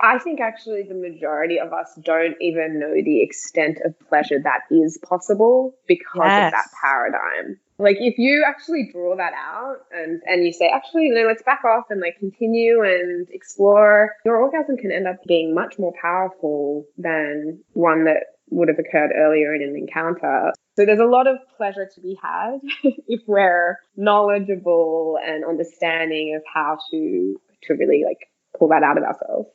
I think actually the majority of us don't even know the extent of pleasure that is possible because of that paradigm. Like if you actually draw that out and you say, actually, let's back off and like continue and explore, your orgasm can end up being much more powerful than one that would have occurred earlier in an encounter. So there's a lot of pleasure to be had if we're knowledgeable and understanding of how to really like pull that out of ourselves.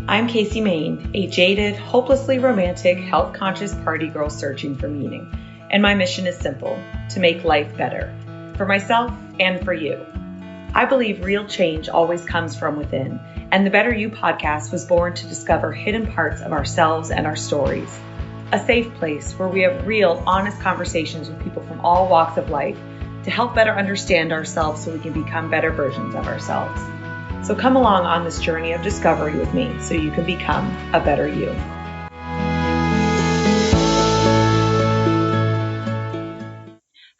I'm Casey Main, a jaded, hopelessly romantic, health-conscious party girl searching for meaning. And my mission is simple, to make life better, for myself and for you. I believe real change always comes from within, and the Better You podcast was born to discover hidden parts of ourselves and our stories. A safe place where we have real, honest conversations with people from all walks of life to help better understand ourselves so we can become better versions of ourselves. So come along on this journey of discovery with me so you can become a better you.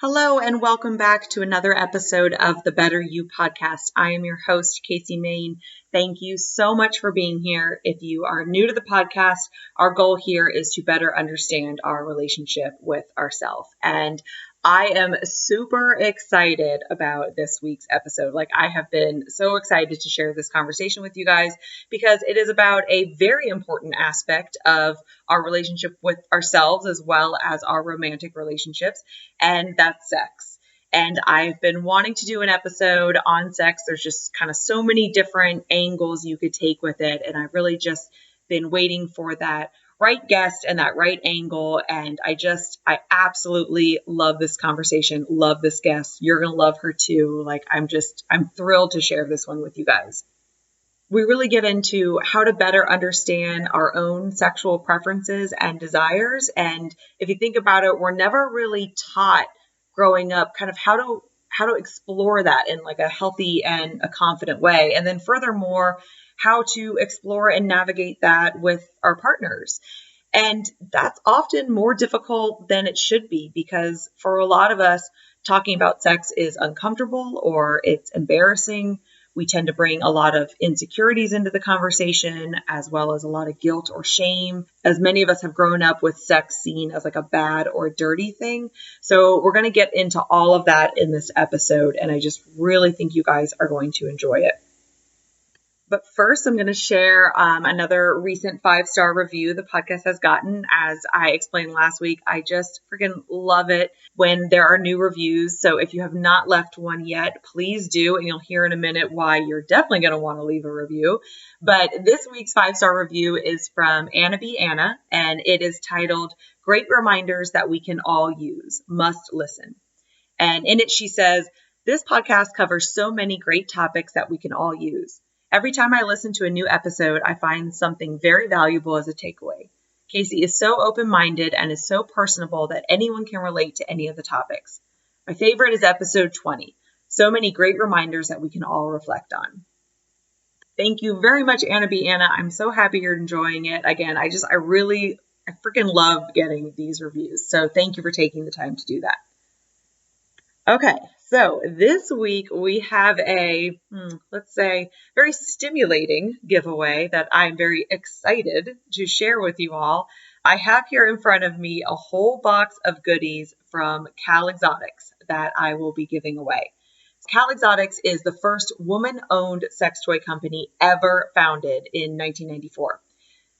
Hello and welcome back to another episode of the Better You podcast. I am your host, Casey Main. Thank you so much for being here. If you are new to the podcast, our goal here is to better understand our relationship with ourselves. And I am super excited about this week's episode. Like, I have been so excited to share this conversation with you guys because it is about a very important aspect of our relationship with ourselves as well as our romantic relationships, and that's sex. And I've been wanting to do an episode on sex. There's just kind of so many different angles you could take with it, and I've really just been waiting for that right guest and that right angle. And I absolutely love this conversation, love this guest. You're going to love her too. Like, I'm thrilled to share this one with you guys. We really get into how to better understand our own sexual preferences and desires. And if you think about it, we're never really taught growing up kind of how to explore that in like a healthy and a confident way. And then furthermore, how to explore and navigate that with our partners. And that's often more difficult than it should be because for a lot of us, talking about sex is uncomfortable or it's embarrassing. We tend to bring a lot of insecurities into the conversation, as well as a lot of guilt or shame, as many of us have grown up with sex seen as like a bad or dirty thing. So we're going to get into all of that in this episode, and I just really think you guys are going to enjoy it. But first, I'm going to share another recent 5-star review the podcast has gotten. As I explained last week, I just freaking love it when there are new reviews. So if you have not left one yet, please do. And you'll hear in a minute why you're definitely going to want to leave a review. But this week's 5-star review is from Anna B. Anna, and it is titled, "Great Reminders That We Can All Use. Must Listen." And in it, she says, "This podcast covers so many great topics that we can all use. Every time I listen to a new episode, I find something very valuable as a takeaway. Casey is so open-minded and is so personable that anyone can relate to any of the topics. My favorite is episode 20. So many great reminders that we can all reflect on." Thank you very much, Anna B. Anna. I'm so happy you're enjoying it. Again, I freaking love getting these reviews. So thank you for taking the time to do that. Okay, so this week we have a, let's say, very stimulating giveaway that I'm very excited to share with you all. I have here in front of me a whole box of goodies from Cal Exotics that I will be giving away. Cal Exotics is the first woman-owned sex toy company ever founded in 1994.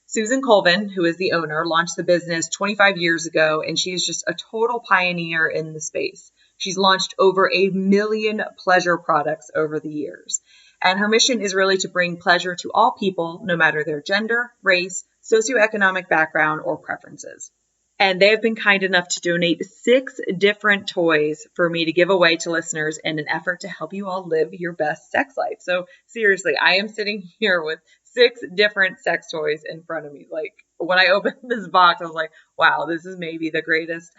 Susan Colvin, who is the owner, launched the business 25 years ago, and she is just a total pioneer in the space. She's launched over 1 million pleasure products over the years. And her mission is really to bring pleasure to all people, no matter their gender, race, socioeconomic background, or preferences. And they have been kind enough to donate 6 different toys for me to give away to listeners in an effort to help you all live your best sex life. So seriously, I am sitting here with 6 different sex toys in front of me. Like, when I opened this box, I was like, wow, this is maybe the greatest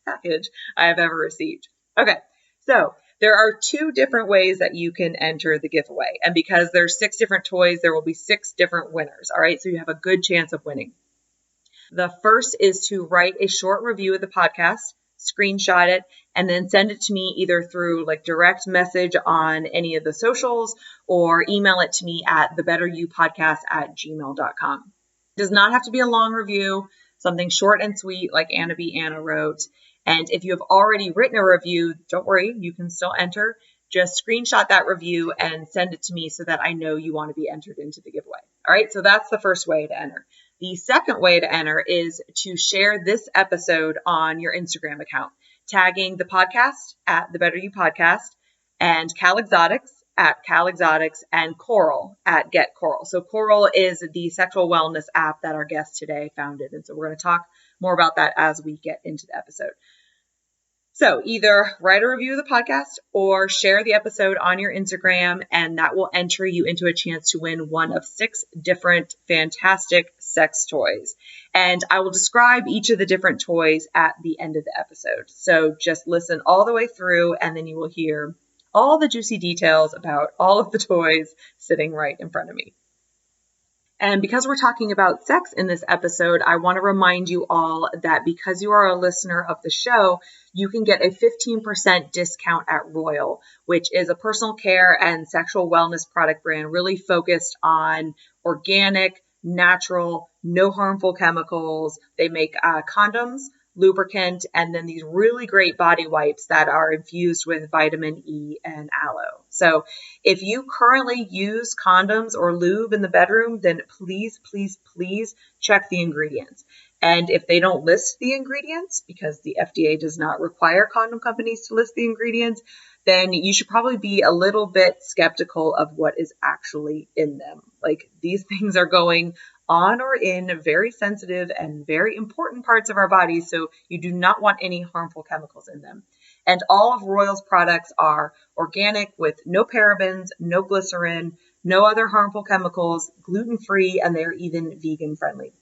package I have ever received. Okay, so there are 2 different ways that you can enter the giveaway. And because there's 6 different toys, there will be 6 different winners. All right, so you have a good chance of winning. The first is to write a short review of the podcast. screenshot it, and then send it to me either through like direct message on any of the socials or email it to me at thebetteryoupodcast@gmail.com. It does not have to be a long review, something short and sweet like Anna B. Anna wrote. And if you have already written a review, don't worry, you can still enter. Just screenshot that review and send it to me so that I know you want to be entered into the giveaway. All right, so that's the first way to enter. The second way to enter is to share this episode on your Instagram account, tagging the podcast at The Better You Podcast and Cal Exotics at Cal Exotics and Coral at Get Coral. So Coral is the sexual wellness app that our guest today founded. And so we're going to talk more about that as we get into the episode. So either write a review of the podcast or share the episode on your Instagram, and that will enter you into a chance to win one of 6 different fantastic sex toys. And I will describe each of the different toys at the end of the episode. So just listen all the way through, and then you will hear all the juicy details about all of the toys sitting right in front of me. And because we're talking about sex in this episode, I want to remind you all that because you are a listener of the show, you can get a 15% discount at Royal, which is a personal care and sexual wellness product brand really focused on organic, natural, no harmful chemicals. They make condoms, lubricant, and then these really great body wipes that are infused with vitamin E and aloe. So if you currently use condoms or lube in the bedroom, then please, please, please check the ingredients. And if they don't list the ingredients, because the FDA does not require condom companies to list the ingredients, then you should probably be a little bit skeptical of what is actually in them. Like, these things are going on or in very sensitive and very important parts of our bodies, so you do not want any harmful chemicals in them. And all of Royal's products are organic with no parabens, no glycerin, no other harmful chemicals, gluten-free, and they're even vegan-friendly.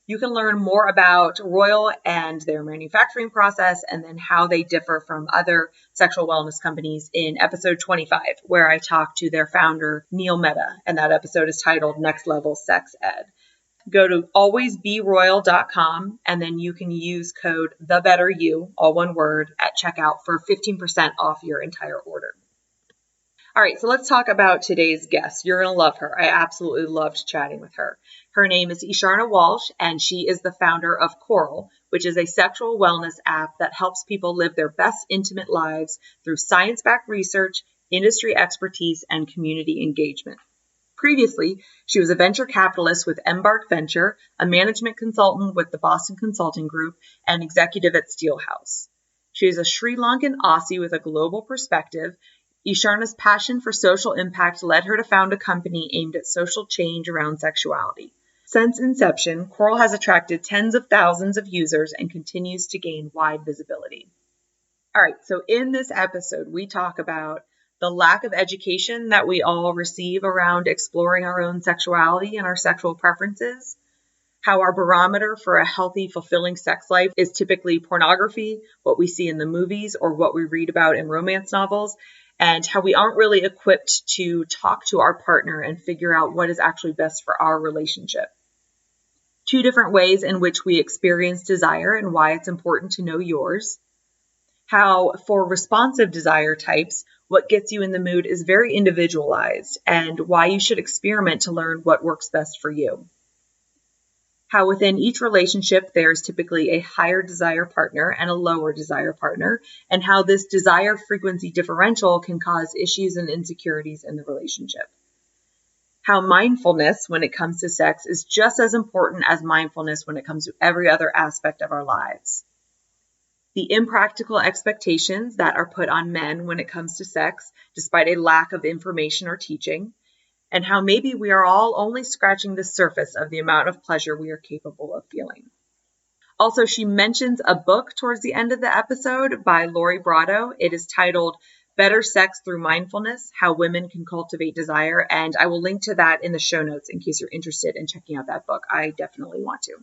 You can learn more about Royal and their manufacturing process and then how they differ from other sexual wellness companies in episode 25, where I talk to their founder, Neil Mehta, and that episode is titled Next Level Sex Ed. Go to alwaysberoyal.com and then you can use code TheBetterYou, all one word, at checkout for 15% off your entire order. All right, so let's talk about today's guest. You're going to love her. I absolutely loved chatting with her. Her name is Isharna Walsh, and she is the founder of Coral, which is a sexual wellness app that helps people live their best intimate lives through science-backed research, industry expertise, and community engagement. Previously, she was a venture capitalist with Embark Venture, a management consultant with the Boston Consulting Group, and executive at SteelHouse. She is a Sri Lankan Aussie with a global perspective. Isharna's passion for social impact led her to found a company aimed at social change around sexuality. Since inception, Coral has attracted tens of thousands of users and continues to gain wide visibility. All right, so in this episode, we talk about the lack of education that we all receive around exploring our own sexuality and our sexual preferences, how our barometer for a healthy, fulfilling sex life is typically pornography, what we see in the movies, or what we read about in romance novels, and how we aren't really equipped to talk to our partner and figure out what is actually best for our relationship. 2 different ways in which we experience desire and why it's important to know yours. How for responsive desire types, what gets you in the mood is very individualized, and why you should experiment to learn what works best for you. How within each relationship, there's typically a higher desire partner and a lower desire partner, and how this desire frequency differential can cause issues and insecurities in the relationship. How mindfulness when it comes to sex is just as important as mindfulness when it comes to every other aspect of our lives. The impractical expectations that are put on men when it comes to sex, despite a lack of information or teaching. And how maybe we are all only scratching the surface of the amount of pleasure we are capable of feeling. Also, she mentions a book towards the end of the episode by Lori Brotto. It is titled Better Sex Through Mindfulness, How Women Can Cultivate Desire. And I will link to that in the show notes in case you're interested in checking out that book. I definitely want to.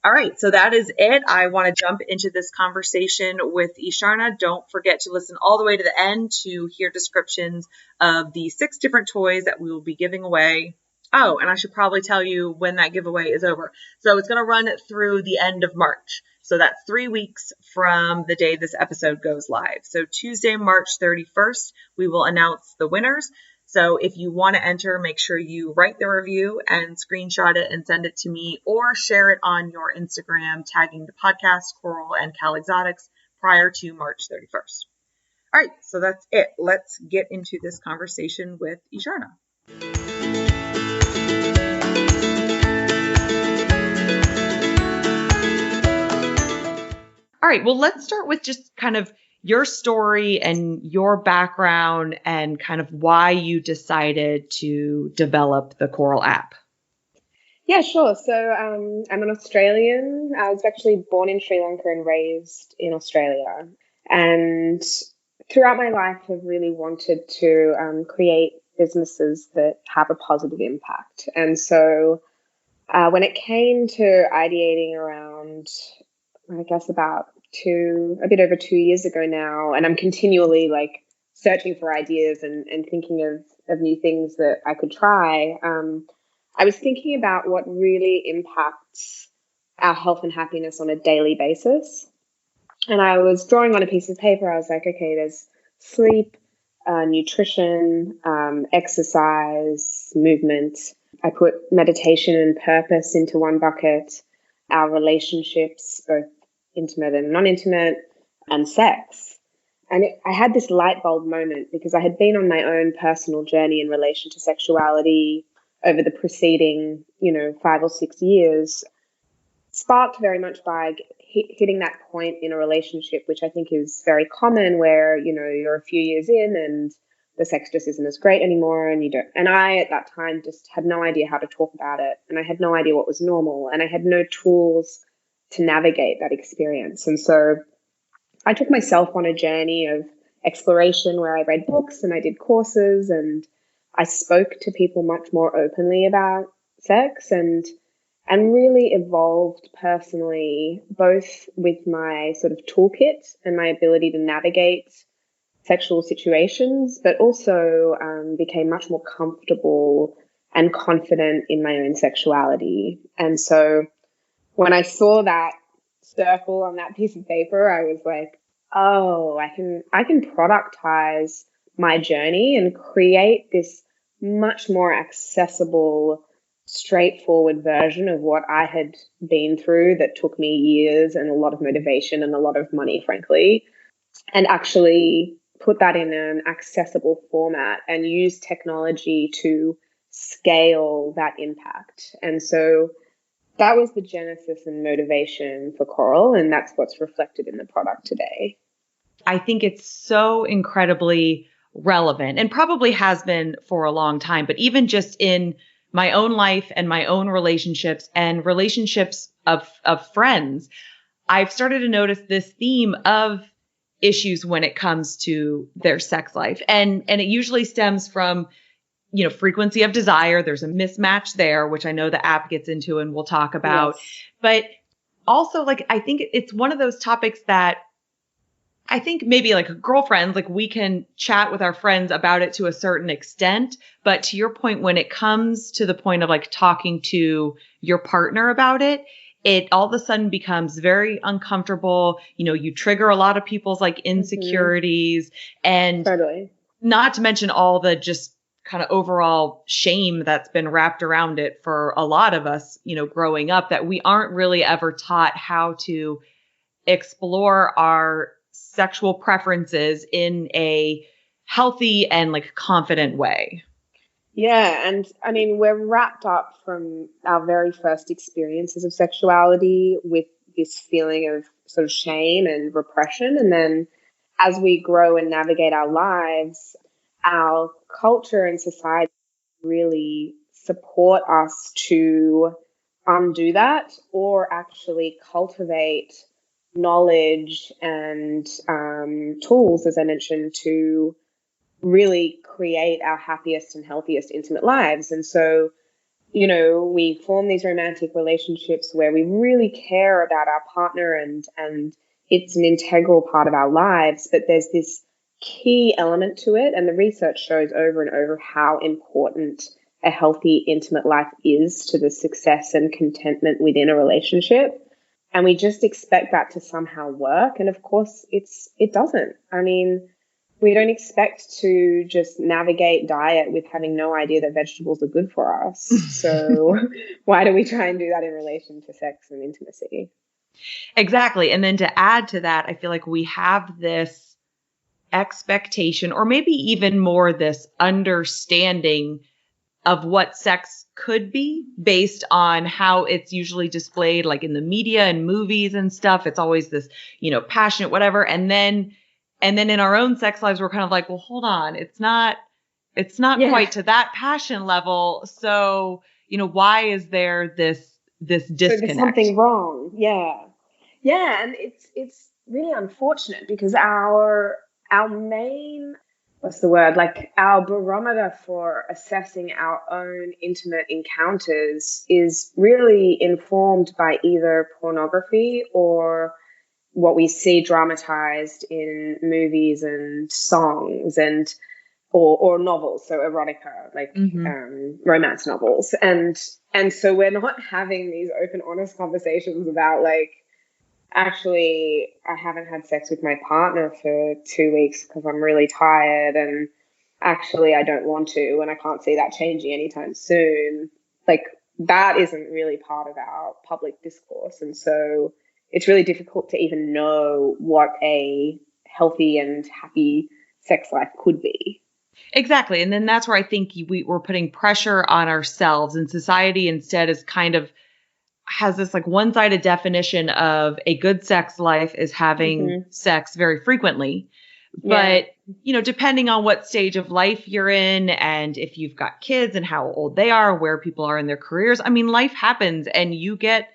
All right, so that is it. I want to jump into this conversation with Isharna. Don't forget to listen all the way to the end to hear descriptions of the 6 different toys that we will be giving away. Oh, and I should probably tell you when that giveaway is over. So it's going to run through the end of March. So that's 3 weeks from the day this episode goes live. So Tuesday, March 31st, we will announce the winners. So if you want to enter, make sure you write the review and screenshot it and send it to me, or share it on your Instagram, tagging the podcast, Coral and Cal Exotics, prior to March 31st. All right, so that's it. Let's get into this conversation with Isharna. All right, well, let's start with just kind of your story and your background and kind of why you decided to develop the Coral app. Yeah, sure. So I'm an Australian. I was actually born in Sri Lanka and raised in Australia. And throughout my life, I've really wanted to create businesses that have a positive impact. And so when it came to ideating around, I guess about a bit over 2 years ago now, and I'm continually like searching for ideas and thinking of new things that I could try. I was thinking about what really impacts our health and happiness on a daily basis. And I was drawing on a piece of paper. I was like, okay, there's sleep, nutrition, exercise, movement. I put meditation and purpose into one bucket, our relationships, both intimate and non-intimate, and sex. And I had this light bulb moment because I had been on my own personal journey in relation to sexuality over the preceding, 5 or 6 years, sparked very much by hitting that point in a relationship, which I think is very common, where, you're a few years in and the sex just isn't as great anymore. And I, at that time, just had no idea how to talk about it. And I had no idea what was normal. And I had no tools to navigate that experience. And so I took myself on a journey of exploration where I read books and I did courses and I spoke to people much more openly about sex and really evolved personally, both with my sort of toolkit and my ability to navigate sexual situations, but also became much more comfortable and confident in my own sexuality. And so when I saw that circle on that piece of paper, I was like, oh, I can productize my journey and create this much more accessible, straightforward version of what I had been through that took me years and a lot of motivation and a lot of money, frankly, and actually put that in an accessible format and use technology to scale that impact. And so that was the genesis and motivation for Coral, and that's what's reflected in the product today. I think it's so incredibly relevant and probably has been for a long time, but even just in my own life and my own relationships and relationships of friends, I've started to notice this theme of issues when it comes to their sex life. And it usually stems from, frequency of desire. There's a mismatch there, which I know the app gets into and we'll talk about. Yes. But also, I think it's one of those topics that I think maybe girlfriends, we can chat with our friends about it to a certain extent. But to your point, when it comes to the point of talking to your partner about it, it all of a sudden becomes very uncomfortable. You trigger a lot of people's insecurities and totally. Not to mention all the just kind of overall shame that's been wrapped around it for a lot of us, growing up, that we aren't really ever taught how to explore our sexual preferences in a healthy and confident way. Yeah. And I mean, we're wrapped up from our very first experiences of sexuality with this feeling of sort of shame and repression. And then as we grow and navigate our lives, our culture and society really support us to undo that or actually cultivate knowledge and tools, as I mentioned, to really create our happiest and healthiest intimate lives. And so, we form these romantic relationships where we really care about our partner and it's an integral part of our lives, but there's this key element to it. And the research shows over and over how important a healthy, intimate life is to the success and contentment within a relationship. And we just expect that to somehow work. And of course, it doesn't. I mean, we don't expect to just navigate diet with having no idea that vegetables are good for us. So why do we try and do that in relation to sex and intimacy? Exactly. And then to add to that, I feel like we have this expectation, or maybe even more this understanding of what sex could be based on how it's usually displayed, like in the media and movies and stuff. It's always this, passionate, whatever. And then in our own sex lives, we're kind of like, well, hold on. It's not quite to that passion level. So, why is there this disconnect? So there's something wrong. Yeah. Yeah. And it's really unfortunate because our main, what's the word? Like our barometer for assessing our own intimate encounters is really informed by either pornography or what we see dramatized in movies and songs and or novels, so erotica, like romance novels. And so we're not having these open, honest conversations about like, actually, I haven't had sex with my partner for 2 weeks because I'm really tired, and actually I don't want to, and I can't see that changing anytime soon. Like that isn't really part of our public discourse. And so it's really difficult to even know what a healthy and happy sex life could be. Exactly. And then that's where I think we're putting pressure on ourselves, and society instead is kind of has this like one-sided definition of a good sex life is having sex very frequently. But, depending on what stage of life you're in and if you've got kids and how old they are, where people are in their careers, I mean, life happens and you get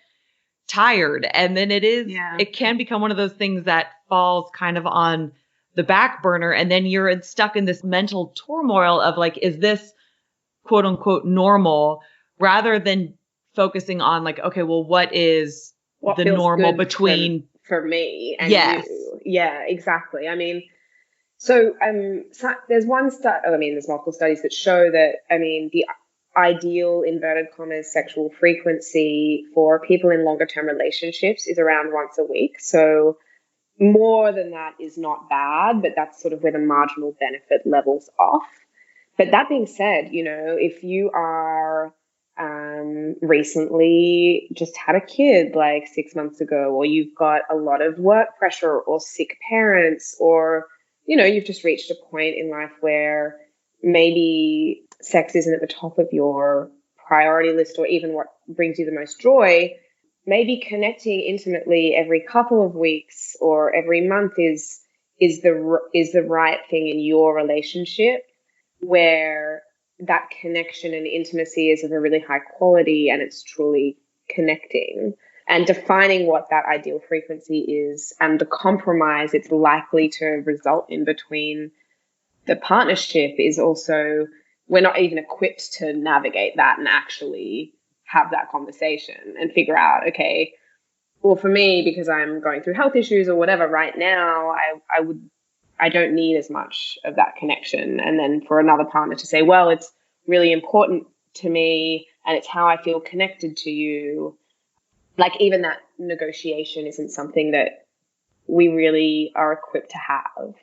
tired. And then it can become one of those things that falls kind of on the back burner. And then you're stuck in this mental turmoil of like, is this quote unquote normal, rather than focusing on like, okay, well, what is the normal between for me and you? Yeah, exactly. I mean, so there's one study, there's multiple studies that show that, the ideal, inverted commas, sexual frequency for people in longer term relationships is around once a week. So more than that is not bad, but that's sort of where the marginal benefit levels off. But that being said, if you are recently just had a kid like 6 months ago, or you've got a lot of work pressure or sick parents, or, you've just reached a point in life where maybe sex isn't at the top of your priority list or even what brings you the most joy, maybe connecting intimately every couple of weeks or every month is the right thing in your relationship, where that connection and intimacy is of a really high quality and it's truly connecting. And defining what that ideal frequency is and the compromise it's likely to result in between the partnership is also, we're not even equipped to navigate that and actually have that conversation and figure out, okay, well, for me, because I'm going through health issues or whatever right now, I don't need as much of that connection. And then for another partner to say, well, it's really important to me and it's how I feel connected to you. Like even that negotiation isn't something that we really are equipped to have.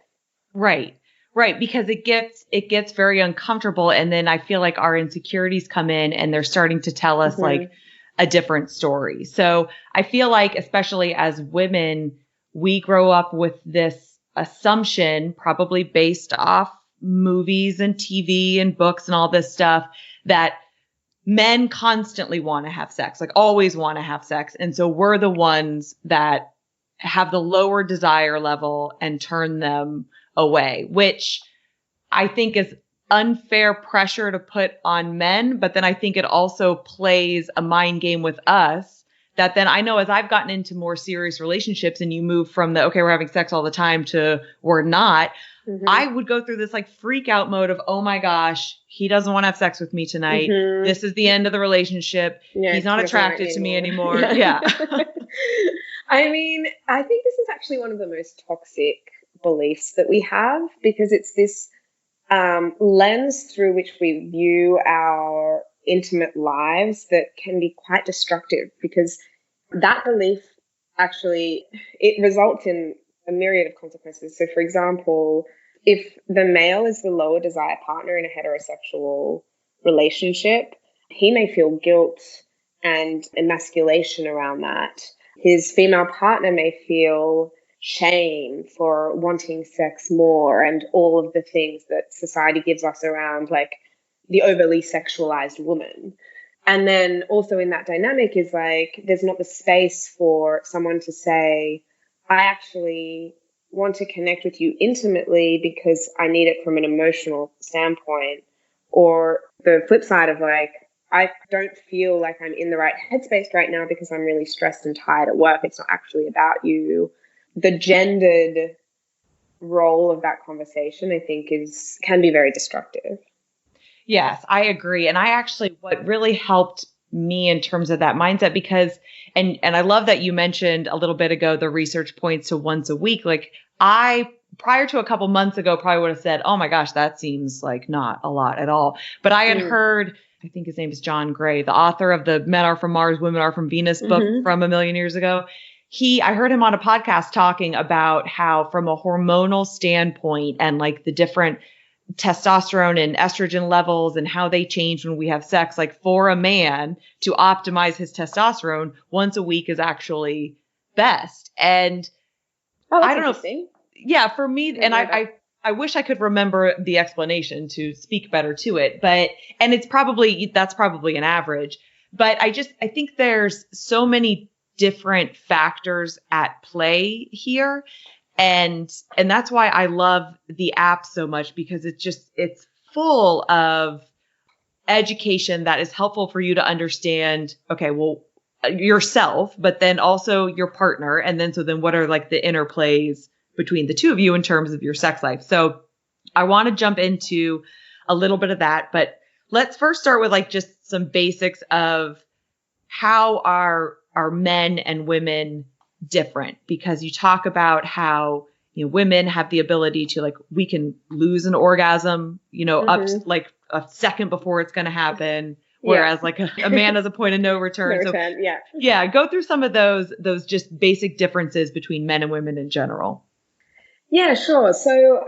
Right. Right. Because it gets very uncomfortable. And then I feel like our insecurities come in and they're starting to tell us like a different story. So I feel like, especially as women, we grow up with this assumption, probably based off movies and TV and books and all this stuff, that men constantly want to have sex, like always want to have sex. And so we're the ones that have the lower desire level and turn them away, which I think is unfair pressure to put on men. But then I think it also plays a mind game with us that then I know as I've gotten into more serious relationships and you move from the, okay, we're having sex all the time to we're not, I would go through this like freak out mode of, oh my gosh, he doesn't want to have sex with me tonight. This is the end of the relationship. He's not attracted to me anymore. Yeah. I mean, I think this is actually one of the most toxic beliefs that we have, because it's this lens through which we view our intimate lives that can be quite destructive, because that belief actually, it results in a myriad of consequences. So, for example, if the male is the lower desire partner in a heterosexual relationship, he may feel guilt and emasculation around that. His female partner may feel shame for wanting sex more, and all of the things that society gives us around, like, the overly sexualized woman. And then also in that dynamic is like, there's not the space for someone to say, I actually want to connect with you intimately because I need it from an emotional standpoint. Or the flip side of like, I don't feel like I'm in the right headspace right now because I'm really stressed and tired at work. It's not actually about you. The gendered role of that conversation, I think, can be very destructive. Yes, I agree. And what really helped me in terms of that mindset, because, and I love that you mentioned a little bit ago, the research points to once a week. Like, prior to a couple months ago, probably would have said, oh my gosh, that seems like not a lot at all. But I had heard, I think his name is John Gray, the author of the Men Are From Mars, Women Are From Venus book from a million years ago. I heard him on a podcast talking about how, from a hormonal standpoint and like the different testosterone and estrogen levels and how they change when we have sex, like, for a man to optimize his testosterone, once a week is actually best. And I don't know. Yeah, for me, and I wish I could remember the explanation to speak better to it, and that's probably an average, but I think there's so many different factors at play here. And that's why I love the app so much, because it's full of education that is helpful for you to understand, okay, well, yourself, but then also your partner. And then what are like the interplays between the two of you in terms of your sex life? So I want to jump into a little bit of that, but let's first start with like just some basics of how are men and women different, because you talk about how, women have the ability to, like, we can lose an orgasm, up to like a second before it's going to happen. Whereas like a man has a point of no return. Go through some of those just basic differences between men and women in general. Yeah, sure. So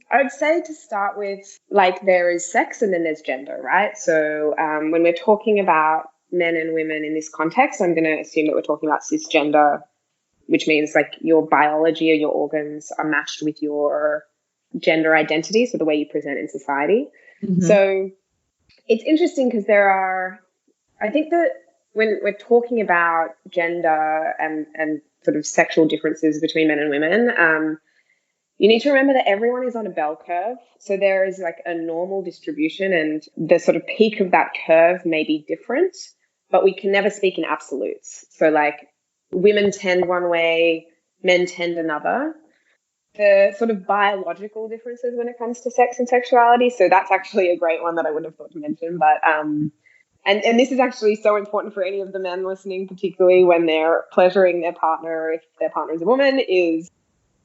I would say, to start with, like, there is sex and then there's gender, right? So when we're talking about men and women in this context, I'm going to assume that we're talking about cisgender, which means like your biology or your organs are matched with your gender identity, so the way you present in society. So it's interesting because I think that when we're talking about gender and sort of sexual differences between men and women, you need to remember that everyone is on a bell curve. So there is like a normal distribution, and the sort of peak of that curve may be different, but we can never speak in absolutes. So like, women tend one way, men tend another. The sort of biological differences when it comes to sex and sexuality. So that's actually a great one that I wouldn't have thought to mention. But and this is actually so important for any of the men listening, particularly when they're pleasuring their partner, if their partner is a woman, is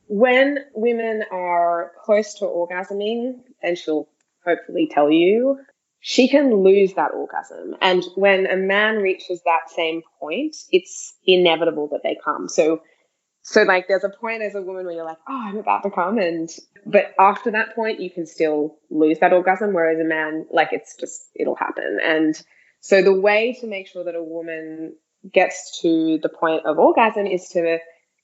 when women are close to orgasming, and she'll hopefully tell you, she can lose that orgasm. And when a man reaches that same point, it's inevitable that they come. So like, there's a point as a woman where you're like, oh, I'm about to come. But after that point, you can still lose that orgasm. Whereas a man, like, it'll happen. And so the way to make sure that a woman gets to the point of orgasm is to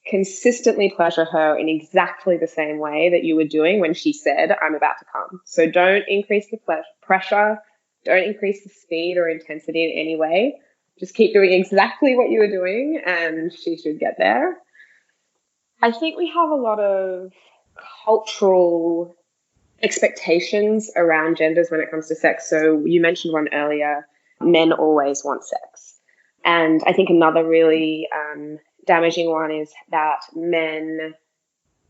consistently pleasure her in exactly the same way that you were doing when she said, I'm about to come. So don't increase the pressure. Don't increase the speed or intensity in any way. Just keep doing exactly what you were doing, and she should get there. I think we have a lot of cultural expectations around genders when it comes to sex. So you mentioned one earlier, men always want sex. And I think another really damaging one is that men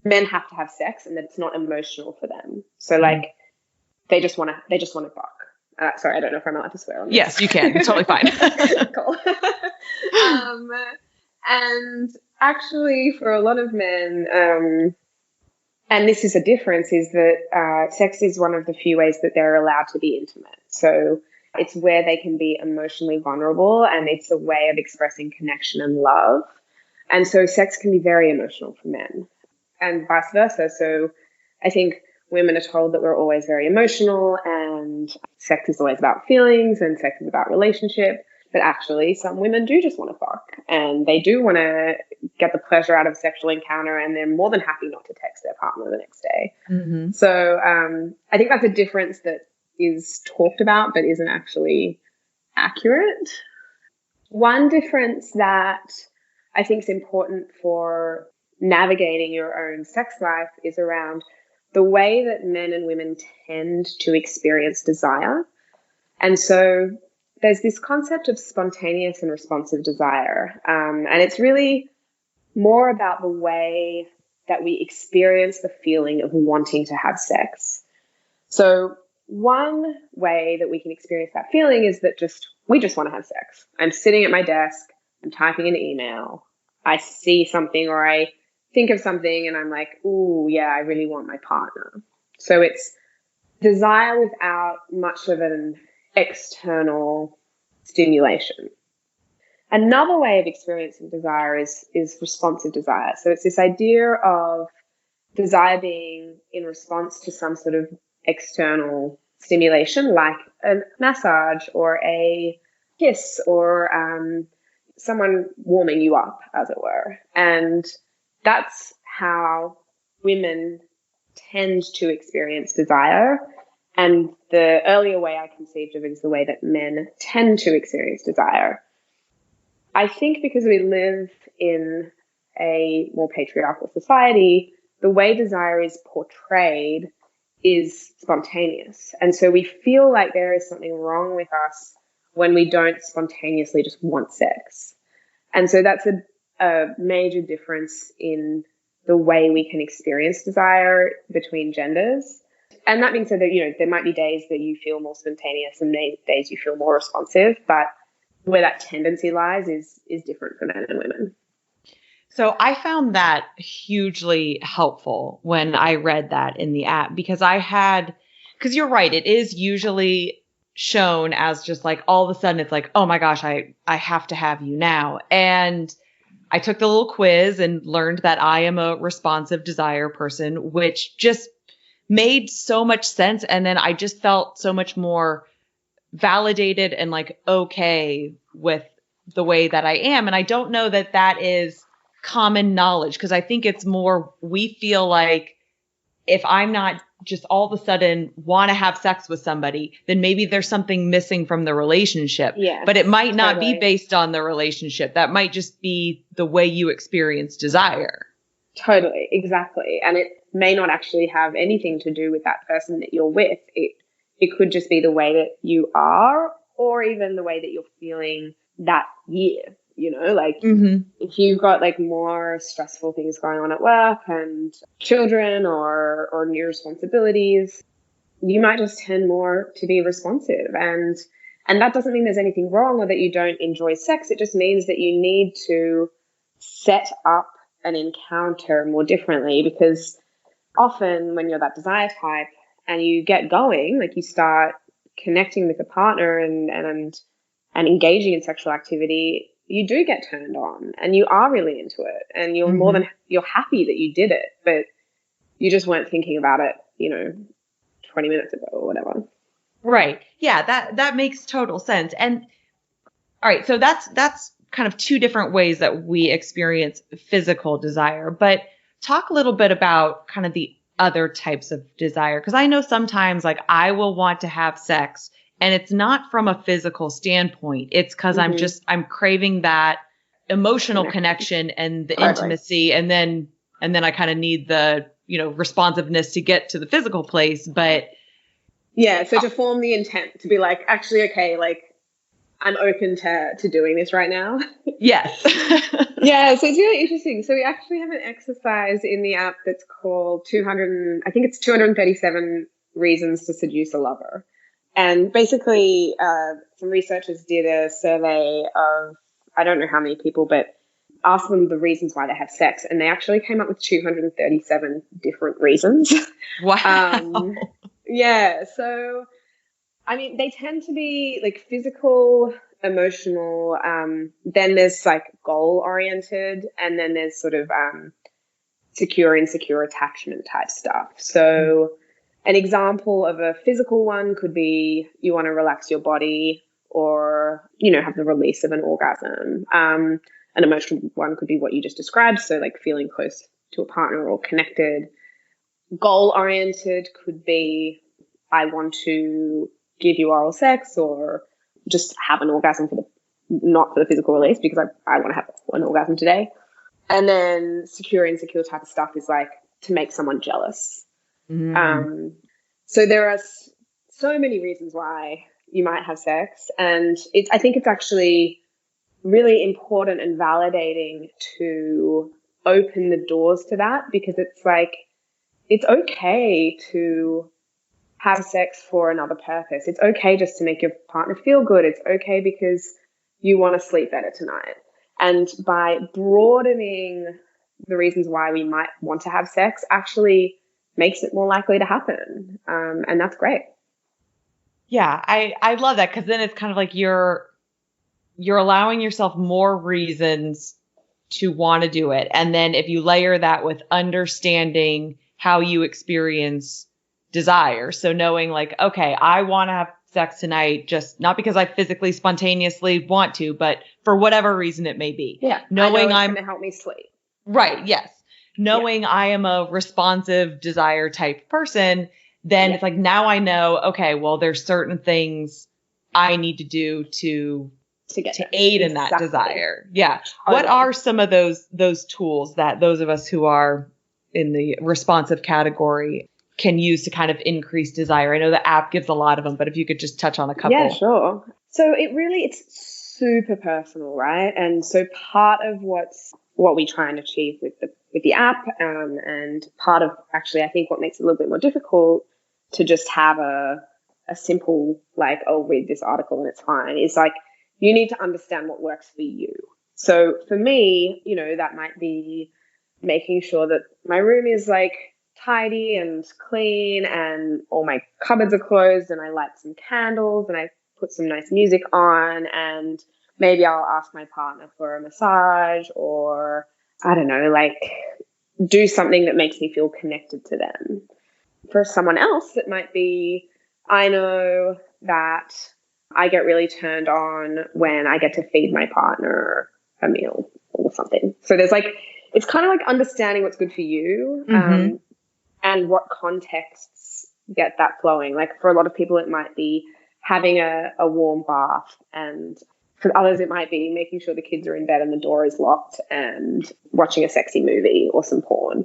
have to have sex and that it's not emotional for them. So like, they just want to fuck. Sorry, I don't know if I'm allowed to swear on this. Yes, you can. It's totally fine. Cool. And actually, for a lot of men, And this is a difference, is that sex is one of the few ways that they're allowed to be intimate. So it's where they can be emotionally vulnerable, and it's a way of expressing connection and love. And so sex can be very emotional for men and vice versa. So I think women are told that we're always very emotional and sex is always about feelings and sex is about relationship. But actually, some women do just want to fuck and they do want to get the pleasure out of a sexual encounter, and they're more than happy not to text their partner the next day. Mm-hmm. So I think that's a difference that is talked about but isn't actually accurate. One difference that I think is important for navigating your own sex life is around the way that men and women tend to experience desire. And so there's this concept of spontaneous and responsive desire. And it's really more about the way that we experience the feeling of wanting to have sex. So one way that we can experience that feeling is that we just want to have sex. I'm sitting at my desk, I'm typing an email, I see something or I think of something and I'm like, ooh, yeah, I really want my partner. So it's desire without much of an external stimulation. Another way of experiencing desire is responsive desire. So it's this idea of desire being in response to some sort of external stimulation, like a massage or a kiss or someone warming you up, as it were. And that's how women tend to experience desire. And the earlier way I conceived of it is the way that men tend to experience desire. I think because we live in a more patriarchal society, the way desire is portrayed is spontaneous. And so we feel like there is something wrong with us when we don't spontaneously just want sex. And so that's a major difference in the way we can experience desire between genders. And that being said, that, there might be days that you feel more spontaneous and days you feel more responsive, but where that tendency lies is different for men and women. So I found that hugely helpful when I read that in the app, because you're right, it is usually shown as just like all of a sudden it's like, oh my gosh, I have to have you now. And I took the little quiz and learned that I am a responsive desire person, which just made so much sense. And then I just felt so much more validated and like okay with the way that I am. And I don't know that that is common knowledge, because I think it's more, we feel like if I'm not just all of a sudden want to have sex with somebody, then maybe there's something missing from the relationship. Yeah, but it might not be based on the relationship. That might just be the way you experience desire. Totally, exactly. And it may not actually have anything to do with that person that you're with. It could just be the way that you are, or even the way that you're feeling that year. If you've got like more stressful things going on at work and children or new responsibilities, you might just tend more to be responsive. And that doesn't mean there's anything wrong or that you don't enjoy sex. It just means that you need to set up an encounter more differently, because often when you're that desire type and you get going, like you start connecting with a partner and engaging in sexual activity, you do get turned on and you are really into it and you're you're happy that you did it, but you just weren't thinking about it, 20 minutes ago or whatever. Right. Yeah, that makes total sense. And all right, so that's kind of two different ways that we experience physical desire, but talk a little bit about kind of the other types of desire. Because I know sometimes like I will want to have sex and it's not from a physical standpoint. It's because I'm craving that emotional connection and the intimacy. And then I kind of need the, responsiveness to get to the physical place. But yeah, so to form the intent to be like, actually, okay, like I'm open to doing this right now. Yes. Yeah, so it's really interesting. So we actually have an exercise in the app that's called 237 Reasons to Seduce a Lover. And basically some researchers did a survey of, I don't know how many people, but asked them the reasons why they have sex, and they actually came up with 237 different reasons. Wow. Yeah. So, I mean, they tend to be like physical, emotional. Then there's like goal oriented, and then there's sort of secure, insecure attachment type stuff. So an example of a physical one could be you want to relax your body or, you know, have the release of an orgasm. An emotional one could be what you just described. So like feeling close to a partner or connected. Goal oriented could be I want to give you oral sex or just have an orgasm not for the physical release because I want to have an orgasm today. And then secure, insecure type of stuff is like to make someone jealous. So there are so many reasons why you might have sex. And I think it's actually really important and validating to open the doors to that, because it's like, it's okay to have sex for another purpose. It's okay just to make your partner feel good. It's okay because you want to sleep better tonight. And by broadening the reasons why we might want to have sex actually makes it more likely to happen. And that's great. Yeah, I love that, because then it's kind of like you're allowing yourself more reasons to want to do it. And then if you layer that with understanding how you experience desire. So knowing like, okay, I want to have sex tonight, just not because I physically spontaneously want to, but for whatever reason it may be. Yeah. Knowing I'm going to help me sleep. Right. Yes. Knowing I am a responsive desire type person, then it's like, now I know, okay, well, there's certain things I need to do to aid in that desire. Yeah. What are some of those tools that those of us who are in the responsive category can use to kind of increase desire? I know the app gives a lot of them, but if you could just touch on a couple. Yeah, sure. So it's super personal, right? And so part of what we try and achieve with the app, and part of actually I think what makes it a little bit more difficult to just have a simple like, oh, read this article and it's fine, is like you need to understand what works for you. So for me, you know, that might be making sure that my room is like tidy and clean and all my cupboards are closed and I light some candles and I put some nice music on, and maybe I'll ask my partner for a massage, or I don't know, like do something that makes me feel connected to them. For someone else, it might be, I know that I get really turned on when I get to feed my partner a meal or something. So there's like, it's kind of like understanding what's good for you, and what contexts get that flowing. Like for a lot of people, it might be having a warm bath, and for others, it might be making sure the kids are in bed and the door is locked and watching a sexy movie or some porn.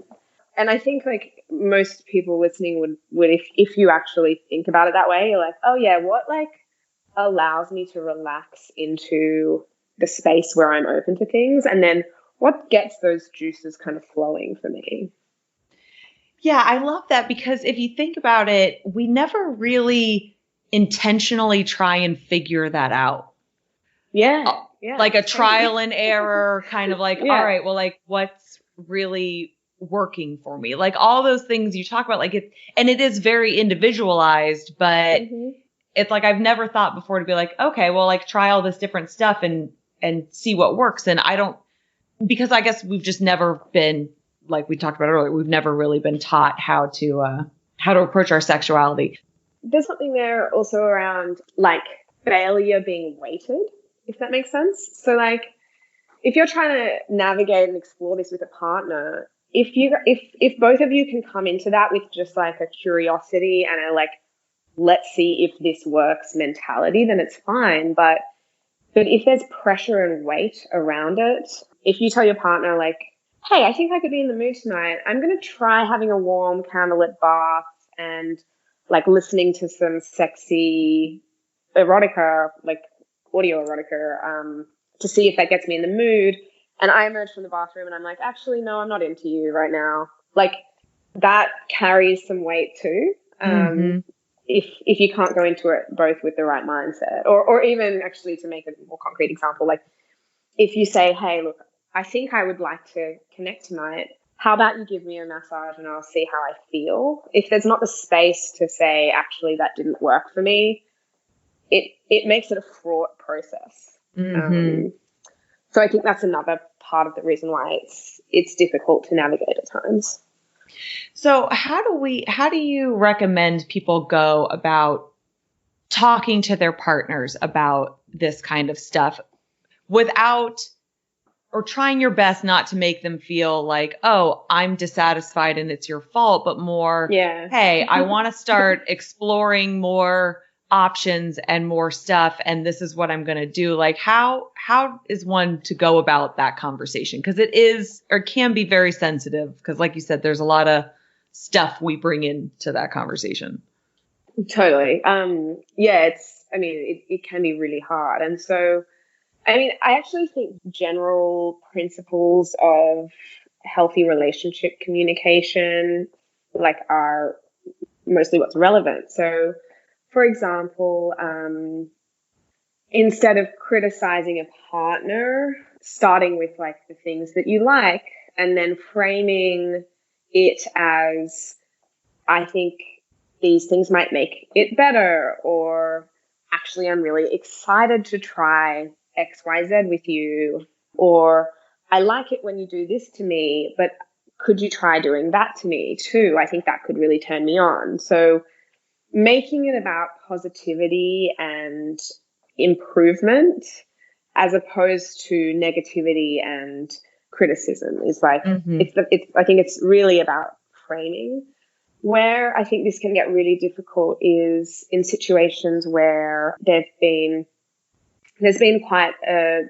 And I think like most people listening would if you actually think about it that way, you're like, oh yeah, what like allows me to relax into the space where I'm open to things, and then what gets those juices kind of flowing for me. Yeah, I love that, because if you think about it, we never really intentionally try and figure that out. Yeah. Like a trial and error kind of like, all right, well, like what's really working for me? Like all those things you talk about, like it is very individualized, but it's like, I've never thought before to be like, okay, well, like try all this different stuff and see what works. And because I guess we've just never been, like we talked about earlier, we've never really been taught how to approach our sexuality. There's something there also around like failure being weighted, if that makes sense. So like if you're trying to navigate and explore this with a partner, if both of you can come into that with just like a curiosity and a like, let's see if this works mentality, then it's fine. But if there's pressure and weight around it, if you tell your partner like, hey, I think I could be in the mood tonight, I'm going to try having a warm candlelit bath and like listening to some sexy erotica, like audio erotica, to see if that gets me in the mood. And I emerge from the bathroom and I'm like, actually, no, I'm not into you right now. Like that carries some weight too. If you can't go into it both with the right mindset, or even actually to make a more concrete example, like if you say, hey, look, I think I would like to connect tonight. How about you give me a massage and I'll see how I feel? If there's not the space to say, actually, that didn't work for me, it makes it a fraught process. So I think that's another part of the reason why it's difficult to navigate at times. So how do you recommend people go about talking to their partners about this kind of stuff without, or trying your best not to make them feel like, oh, I'm dissatisfied and it's your fault, but more, hey, I want to start exploring more options and more stuff, and this is what I'm going to do. Like, how is one to go about that conversation? Because it is, or can be, very sensitive, because like you said, there's a lot of stuff we bring into that conversation. Totally. It can be really hard. And so, I actually think general principles of healthy relationship communication, like, are mostly what's relevant. So, for example, instead of criticizing a partner, starting with like the things that you like, and then framing it as, I think these things might make it better, or actually I'm really excited to try XYZ with you, or I like it when you do this to me, but could you try doing that to me too? I think that could really turn me on. So making it about positivity and improvement as opposed to negativity and criticism is like, I think it's really about framing. Where I think this can get really difficult is in situations where there's been quite a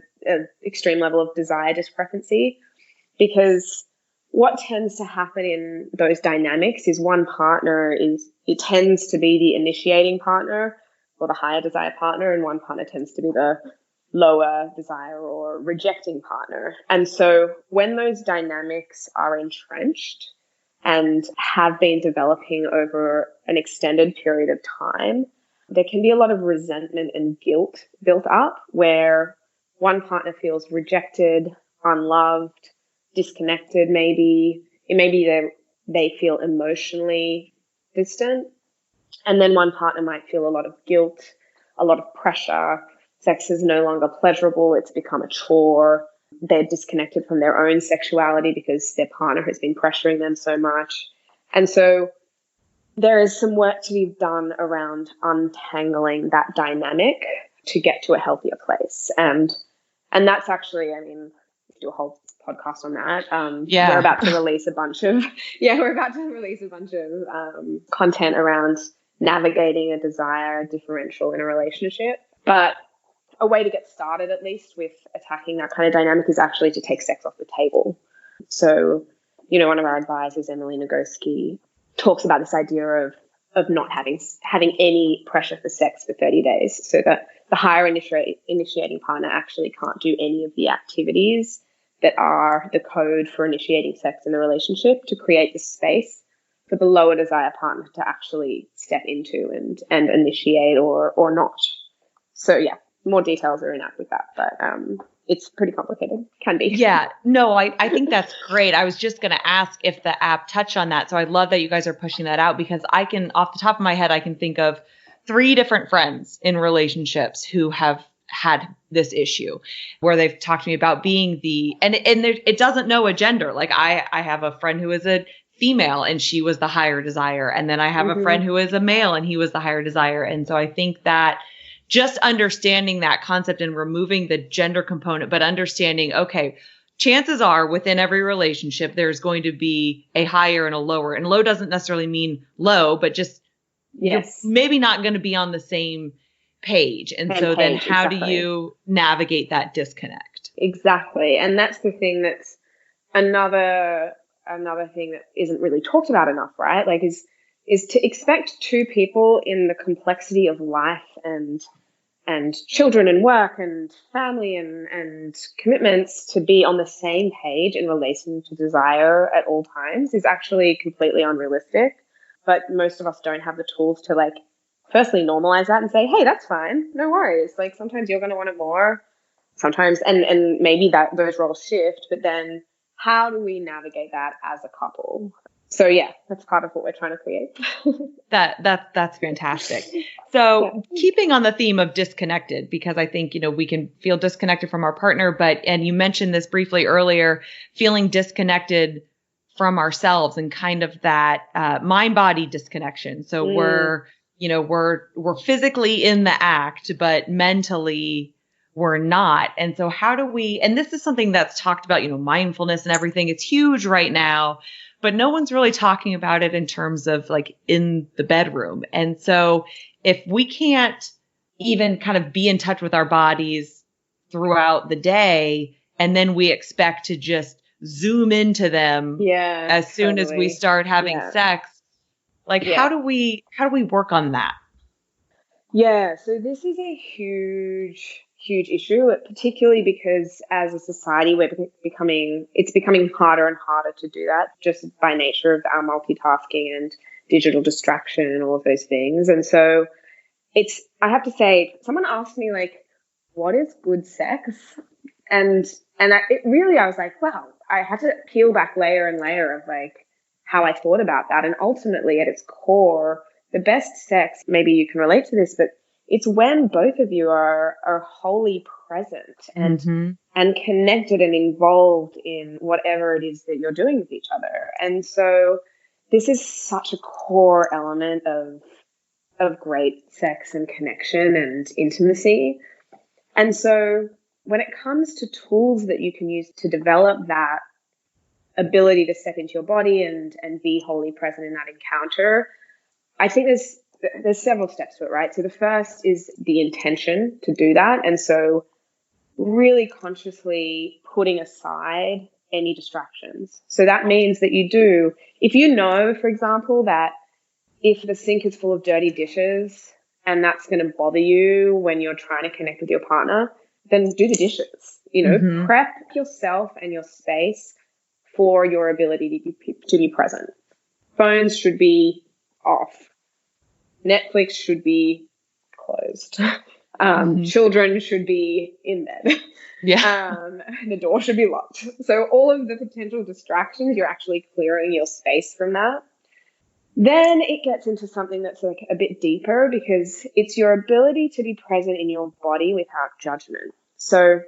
extreme level of desire discrepancy, because what tends to happen in those dynamics is one partner tends to be the initiating partner or the higher desire partner, and one partner tends to be the lower desire or rejecting partner. And so when those dynamics are entrenched and have been developing over an extended period of time, there can be a lot of resentment and guilt built up, where one partner feels rejected, unloved, disconnected. Maybe they feel emotionally distant, and then one partner might feel a lot of guilt, a lot of pressure. Sex is no longer pleasurable; it's become a chore. They're disconnected from their own sexuality because their partner has been pressuring them so much. And so there is some work to be done around untangling that dynamic to get to a healthier place. And that's actually, do a whole podcast on that. We're about to release a bunch of content around navigating a desire differential in a relationship. But a way to get started, at least, with attacking that kind of dynamic is actually to take sex off the table. So, one of our advisors, Emily Nagoski, talks about this idea of not having any pressure for sex for 30 days, so that the higher initiating partner actually can't do any of the activities that are the code for initiating sex in the relationship, to create the space for the lower desire partner to actually step into and initiate or not. So yeah, more details are in app with that, but it's pretty complicated. Can be. Yeah, no, I think that's great. I was just going to ask if the app touched on that. So I love that you guys are pushing that out, because I can, off the top of my head, I can think of 3 different friends in relationships who have had this issue, where they've talked to me about being it doesn't know a gender. Like I have a friend who is a female and she was the higher desire. And then I have a friend who is a male and he was the higher desire. And so I think that just understanding that concept and removing the gender component, but understanding, okay, chances are within every relationship, there's going to be a higher and a lower, and low doesn't necessarily mean low, but just you're maybe not going to be on the same page. And so then how do you navigate that disconnect? Exactly. And that's the thing that's another thing that isn't really talked about enough, right? Like is to expect two people in the complexity of life and children and work and family and commitments to be on the same page in relation to desire at all times is actually completely unrealistic. But most of us don't have the tools to, like, firstly normalize that and say, hey, that's fine, no worries. Like, sometimes you're going to want it more, sometimes, and maybe that those roles shift, but then how do we navigate that as a couple? So yeah, that's part of what we're trying to create. That's fantastic. So keeping on the theme of disconnected, because I think, we can feel disconnected from our partner, and you mentioned this briefly earlier, feeling disconnected from ourselves and kind of that mind-body disconnection. So we're physically in the act, but mentally we're not. And so how do we, and this is something that's talked about, mindfulness and everything. It's huge right now, but no one's really talking about it in terms of like in the bedroom. And so if we can't even kind of be in touch with our bodies throughout the day, and then we expect to just zoom into them as soon as we start having sex, like how do we work on that? Yeah, so this is a huge issue, particularly because as a society it's becoming harder and harder to do that just by nature of our multitasking and digital distraction and all of those things. And so I have to say, someone asked me like, what is good sex? And I was like, wow, I had to peel back layer and layer of like how I thought about that. And ultimately at its core, the best sex, maybe you can relate to this, but it's when both of you are wholly present and connected and involved in whatever it is that you're doing with each other. And so this is such a core element of great sex and connection and intimacy. And so when it comes to tools that you can use to develop that ability to step into your body and be wholly present in that encounter, I think there's several steps to it, right? So the first is the intention to do that. And so really consciously putting aside any distractions. So that means that if you know, for example, that if the sink is full of dirty dishes and that's going to bother you when you're trying to connect with your partner, then do the dishes, prep yourself and your space for your ability to be present. Phones should be off. Netflix should be closed. Children should be in bed. The door should be locked. So all of the potential distractions, you're actually clearing your space from that. Then it gets into something that's like a bit deeper, because it's your ability to be present in your body without judgment. So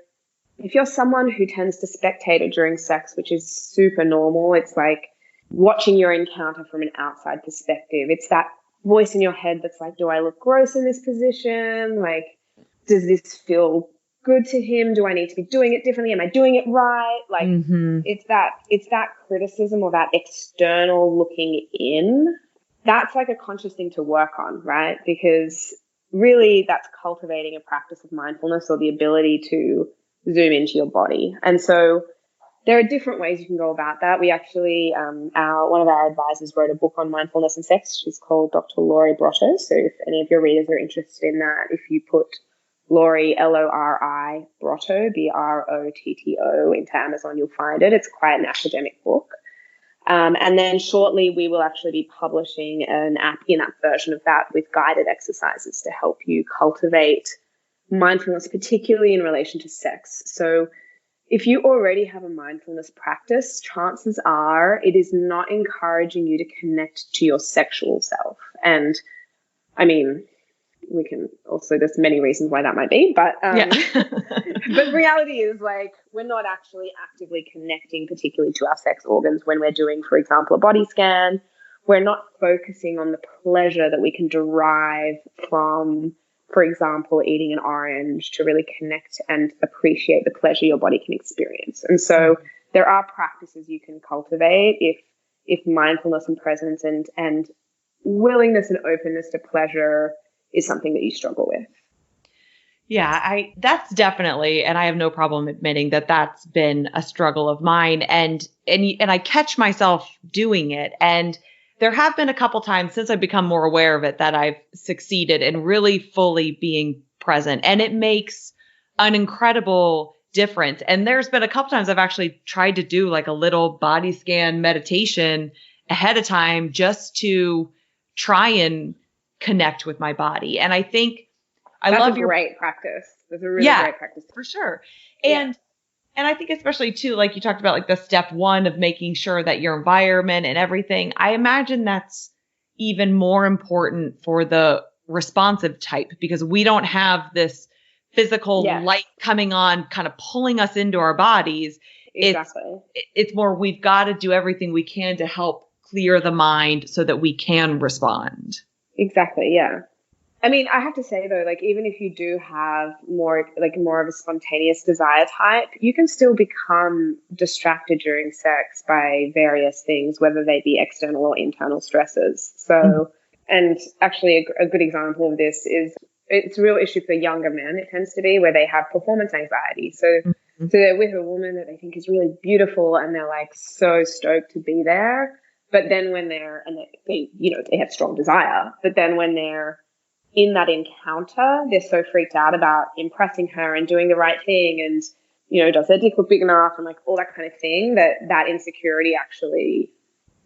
if you're someone who tends to spectate during sex, which is super normal, it's like watching your encounter from an outside perspective. It's that voice in your head that's like, do I look gross in this position? Like, does this feel good to him? Do I need to be doing it differently? Am I doing it right? Like, it's that criticism or that external looking in. That's like a conscious thing to work on, right? Because really that's cultivating a practice of mindfulness or the ability to zoom into your body. And so there are different ways you can go about that. We actually, one of our advisors wrote a book on mindfulness and sex. She's called Dr. Lori Brotto. So if any of your readers are interested in that, if you put Lori, Lori, Brotto, Brotto, into Amazon, you'll find it. It's quite an academic book. And then shortly we will actually be publishing an app version of that with guided exercises to help you cultivate mindfulness, particularly in relation to sex. So if you already have a mindfulness practice, chances are it is not encouraging you to connect to your sexual self. And I mean, we can also, there's many reasons why that might be, but but reality is like we're not actually actively connecting particularly to our sex organs when we're doing, for example, a body scan. We're not focusing on the pleasure that we can derive from, for example, eating an orange to really connect and appreciate the pleasure your body can experience. And so there are practices you can cultivate if mindfulness and presence and willingness and openness to pleasure is something that you struggle with. Yeah, that's definitely, and I have no problem admitting that that's been a struggle of mine, and I catch myself doing it. And there have been a couple times since I've become more aware of it that I've succeeded in really fully being present, and it makes an incredible difference. And there's been a couple times I've actually tried to do like a little body scan meditation ahead of time just to try and connect with my body. And I think That's a great practice. That's a really great practice. For sure. And I think especially too, like you talked about, like the step one of making sure that your environment and everything, I imagine that's even more important for the responsive type, because we don't have this physical light coming on, kind of pulling us into our bodies. Exactly. It's more, we've got to do everything we can to help clear the mind so that we can respond. Exactly. Yeah. I mean, I have to say though, like even if you do have more of a spontaneous desire type, you can still become distracted during sex by various things, whether they be external or internal stresses. So, and actually a good example of this is, it's a real issue for younger men. It tends to be where they have performance anxiety. So they're with a woman that they think is really beautiful and they're like so stoked to be there. But then when they have strong desire, but then when they're in that encounter, they're so freaked out about impressing her and doing the right thing and, does their dick look big enough and like all that kind of thing, that insecurity actually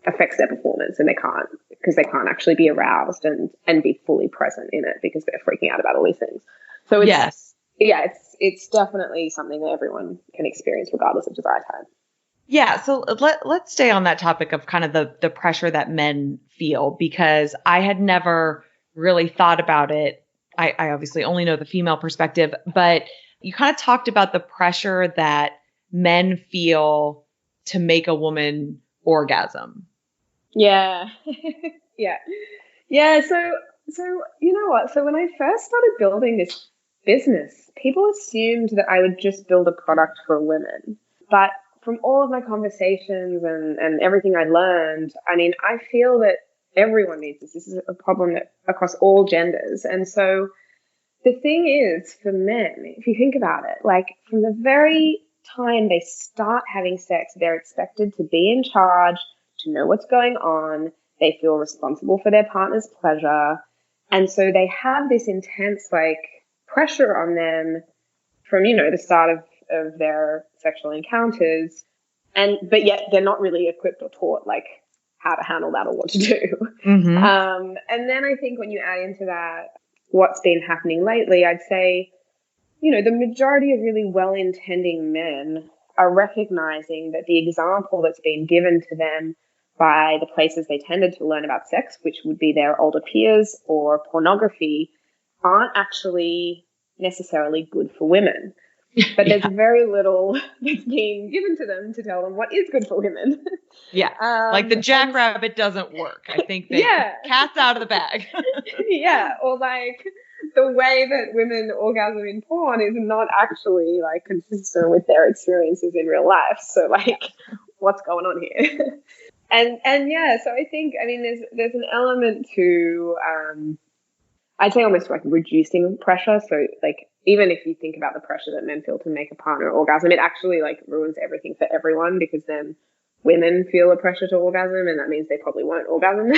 affects their performance, and they can't actually be aroused and be fully present in it because they're freaking out about all these things. So it's definitely something that everyone can experience regardless of desire type. Yeah. So let's stay on that topic of kind of the pressure that men feel, because I had never really thought about it. I obviously only know the female perspective, but you kind of talked about the pressure that men feel to make a woman orgasm. Yeah. Yeah. So you know what? So when I first started building this business, people assumed that I would just build a product for women. But from all of my conversations and everything I learned, I mean, I feel that everyone needs this. This is a problem that across all genders. And so the thing is, for men, if you think about it, like from the very time they start having sex, they're expected to be in charge, to know what's going on. They feel responsible for their partner's pleasure. And so they have this intense like pressure on them from, the start of their sexual encounters. But yet they're not really equipped or taught like how to handle that or what to do. And then I think when you add into that what's been happening lately, I'd say, the majority of really well-intending men are recognizing that the example that's been given to them by the places they tended to learn about sex, which would be their older peers or pornography, aren't actually necessarily good for women. But there's very little that's being given to them to tell them what is good for women. Like the jackrabbit doesn't work. I think that cat's out of the bag. Or like the way that women orgasm in porn is not actually like consistent with their experiences in real life. So like, what's going on here? So I think, I mean, there's an element to, I'd say almost like reducing pressure. So like, even if you think about the pressure that men feel to make a partner orgasm, it actually like ruins everything for everyone, because then women feel a pressure to orgasm and that means they probably won't orgasm.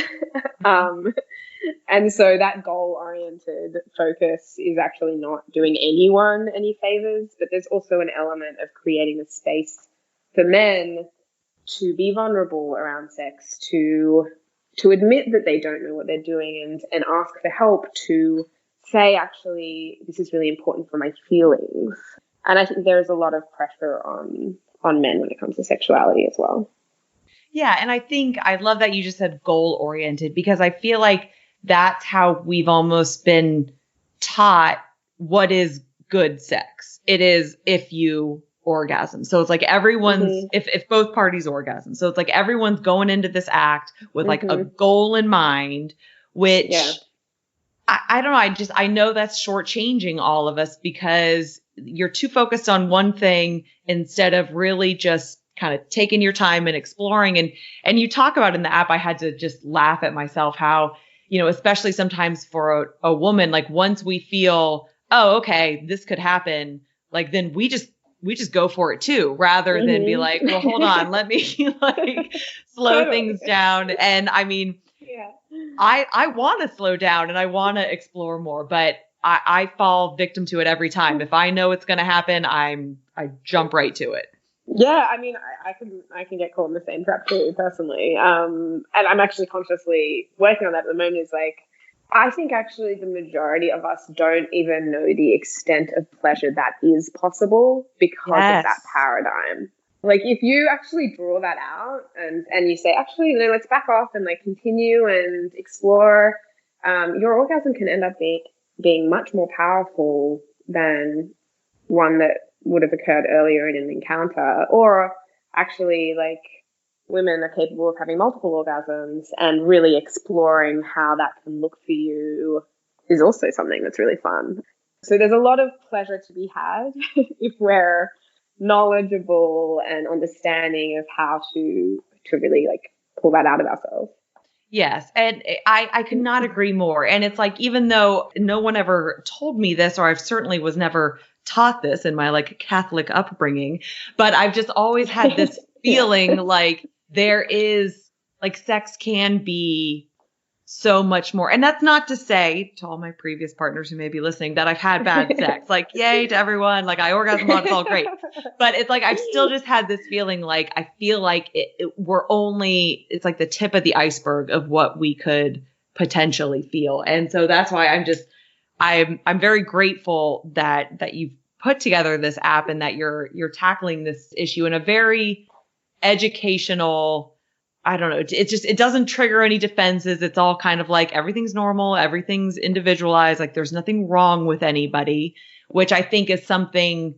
And so that goal-oriented focus is actually not doing anyone any favors, but there's also an element of creating a space for men to be vulnerable around sex, to admit that they don't know what they're doing and ask for help, to say, actually, this is really important for my feelings. And I think there is a lot of pressure on men when it comes to sexuality as well. Yeah. And I think I love that you just said goal-oriented, because I feel like that's how we've almost been taught what is good sex. It is if you orgasm. So it's like everyone's, if both parties orgasm. So it's like everyone's going into this act with like a goal in mind, which I don't know. I know that's shortchanging all of us, because you're too focused on one thing instead of really just kind of taking your time and exploring. And you talk about in the app, I had to just laugh at myself how, especially sometimes for a woman, like once we feel, oh, okay, this could happen, like then we just go for it too, rather than be like, well, hold on, let me like slow things down. And I mean, I want to slow down and I want to explore more, but I fall victim to it every time. If I know it's going to happen, I jump right to it. Yeah, I mean, I can get caught in the same trap too, personally. And I'm actually consciously working on that at the moment. Is like, I think actually the majority of us don't even know the extent of pleasure that is possible because of that paradigm. Like if you actually draw that out and you say, actually, let's back off and like continue and explore, your orgasm can end up being much more powerful than one that would have occurred earlier in an encounter. Or actually, like, women are capable of having multiple orgasms, and really exploring how that can look for you is also something that's really fun. So there's a lot of pleasure to be had if we're knowledgeable and understanding of how to really like pull that out of ourselves. Yes. And I could not agree more. And it's like, even though no one ever told me this, or I certainly was never taught this in my like Catholic upbringing, but I've just always had this feeling like there is like sex can be so much more. And that's not to say to all my previous partners who may be listening that I've had bad sex. Like, yay to everyone. Like I orgasm a lot. It's all great. But it's like, I've still just had this feeling like, I feel like it's like the tip of the iceberg of what we could potentially feel. And so that's why I'm very grateful that you've put together this app and that you're tackling this issue in a very educational, I don't know. It doesn't trigger any defenses. It's all kind of like everything's normal. Everything's individualized. Like there's nothing wrong with anybody, which I think is something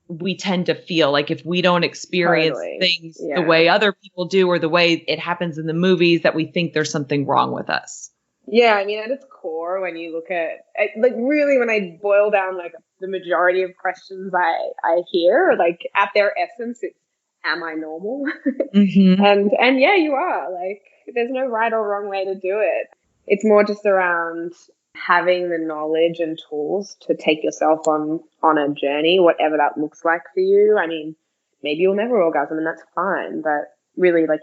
we tend to feel like if we don't experience things the way other people do, or the way it happens in the movies, that we think there's something wrong with us. Yeah. I mean, at its core, when you look at like really, when I boil down like the majority of questions I hear, like at their essence, it's, am I normal? Mm-hmm. And yeah, you are. Like, there's no right or wrong way to do it. It's more just around having the knowledge and tools to take yourself on a journey, whatever that looks like for you. I mean, maybe you'll never orgasm and that's fine, but really like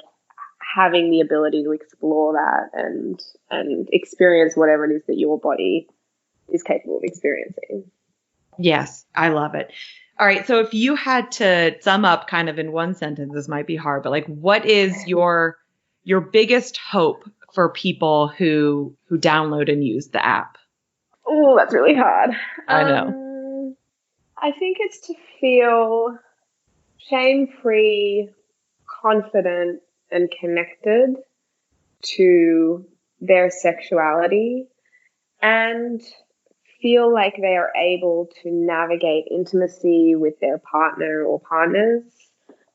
having the ability to explore that and experience whatever it is that your body is capable of experiencing. Yes, I love it. All right. So if you had to sum up kind of in one sentence, this might be hard, but like, what is your biggest hope for people who download and use the app? Oh, that's really hard. I know. I think it's to feel shame-free, confident, and connected to their sexuality, and feel like they are able to navigate intimacy with their partner or partners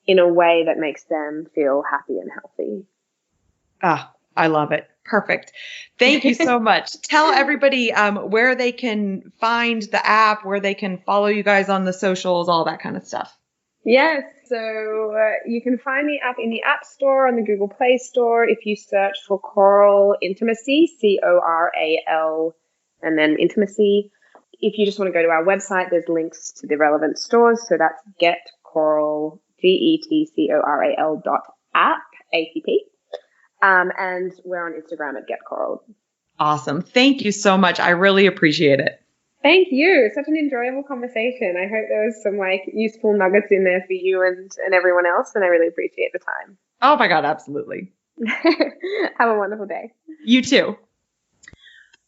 in a way that makes them feel happy and healthy. Ah, I love it. Perfect. Thank you so much. Tell everybody where they can find the app, where they can follow you guys on the socials, all that kind of stuff. Yes. So you can find the app in the App Store, on the Google Play Store. If you search for Coral Intimacy, CORAL, and then Intimacy. If you just want to go to our website, there's links to the relevant stores. So that's getcoral, GETCORAL.app, A-P-P. And we're on Instagram at getcoral. Awesome. Thank you so much. I really appreciate it. Thank you. Such an enjoyable conversation. I hope there was some like useful nuggets in there for you and everyone else. And I really appreciate the time. Oh my God, absolutely. Have a wonderful day. You too.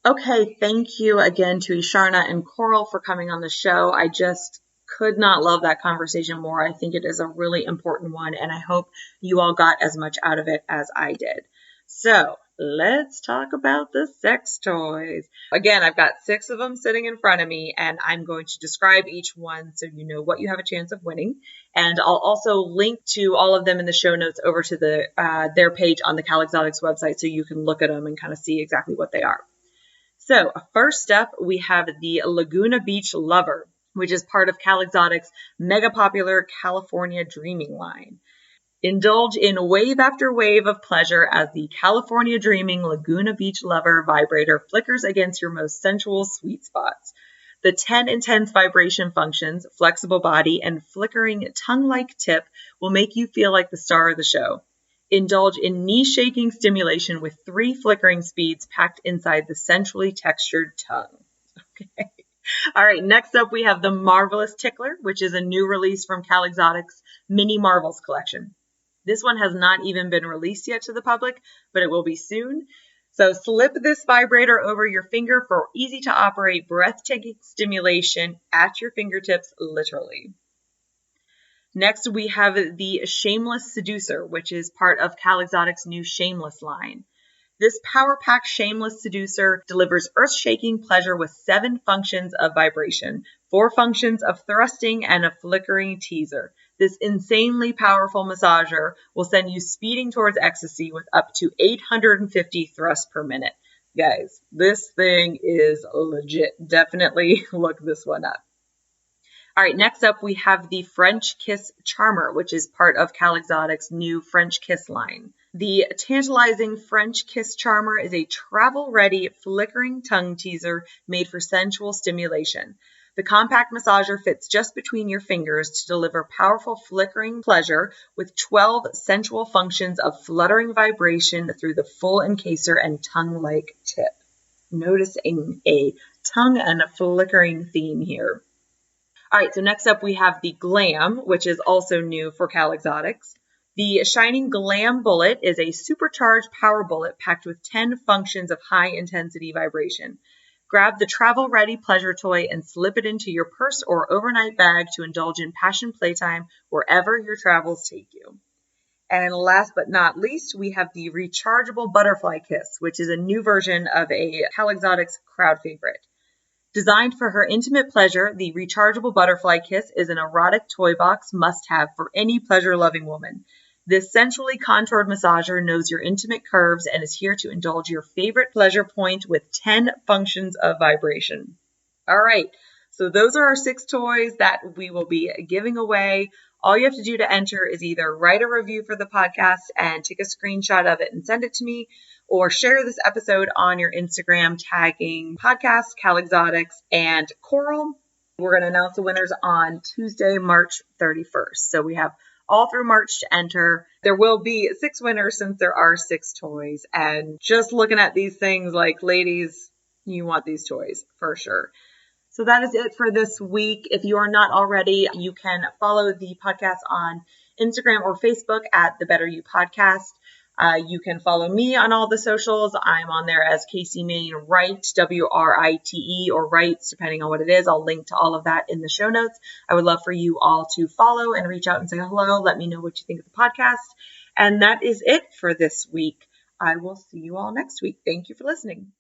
Okay, thank you again to Isharna and Coral for coming on the show. I just could not love that conversation more. I think it is a really important one, and I hope you all got as much out of it as I did. So let's talk about the sex toys. Again, I've got 6 of them sitting in front of me, and I'm going to describe each one so you know what you have a chance of winning. And I'll also link to all of them in the show notes over to their page on the Cal Exotics website so you can look at them and kind of see exactly what they are. So first up, we have the Laguna Beach Lover, which is part of Cal Exotics' mega popular California Dreaming line. Indulge in wave after wave of pleasure as the California Dreaming Laguna Beach Lover vibrator flickers against your most sensual sweet spots. The 10 intense vibration functions, flexible body, and flickering tongue-like tip will make you feel like the star of the show. Indulge in knee-shaking stimulation with 3 flickering speeds packed inside the sensually textured tongue. Okay. All right, next up we have the Marvelous Tickler, which is a new release from Cal Exotics' Mini Marvels collection. This one has not even been released yet to the public, but it will be soon. So slip this vibrator over your finger for easy to operate, breathtaking stimulation at your fingertips, literally. Next, we have the Shameless Seducer, which is part of Cal Exotic's new Shameless line. This power-packed Shameless Seducer delivers earth-shaking pleasure with 7 functions of vibration, 4 functions of thrusting, and a flickering teaser. This insanely powerful massager will send you speeding towards ecstasy with up to 850 thrusts per minute. Guys, this thing is legit. Definitely look this one up. All right, next up we have the French Kiss Charmer, which is part of Cal Exotic's new French Kiss line. The tantalizing French Kiss Charmer is a travel-ready, flickering tongue teaser made for sensual stimulation. The compact massager fits just between your fingers to deliver powerful flickering pleasure with 12 sensual functions of fluttering vibration through the full encaser and tongue-like tip. Noticing a tongue and a flickering theme here. All right, so next up we have the Glam, which is also new for Cal Exotics. The Shining Glam Bullet is a supercharged power bullet packed with 10 functions of high-intensity vibration. Grab the travel-ready pleasure toy and slip it into your purse or overnight bag to indulge in passion playtime wherever your travels take you. And last but not least, we have the Rechargeable Butterfly Kiss, which is a new version of a Cal Exotics crowd favorite. Designed for her intimate pleasure, the Rechargeable Butterfly Kiss is an erotic toy box must-have for any pleasure-loving woman. This sensually contoured massager knows your intimate curves and is here to indulge your favorite pleasure point with 10 functions of vibration. All right, so those are our 6 toys that we will be giving away. All you have to do to enter is either write a review for the podcast and take a screenshot of it and send it to me, or share this episode on your Instagram tagging podcast, Cal Exotics, and Coral. We're going to announce the winners on Tuesday, March 31st. So we have all through March to enter. There will be 6 winners since there are 6 toys. And just looking at these things, like, ladies, you want these toys for sure. So that is it for this week. If you are not already, you can follow the podcast on Instagram or Facebook at The Better You Podcast. You can follow me on all the socials. I'm on there as Casey Main Wright, W-R-I-T-E, or Wrights, depending on what it is. I'll link to all of that in the show notes. I would love for you all to follow and reach out and say hello. Let me know what you think of the podcast. And that is it for this week. I will see you all next week. Thank you for listening.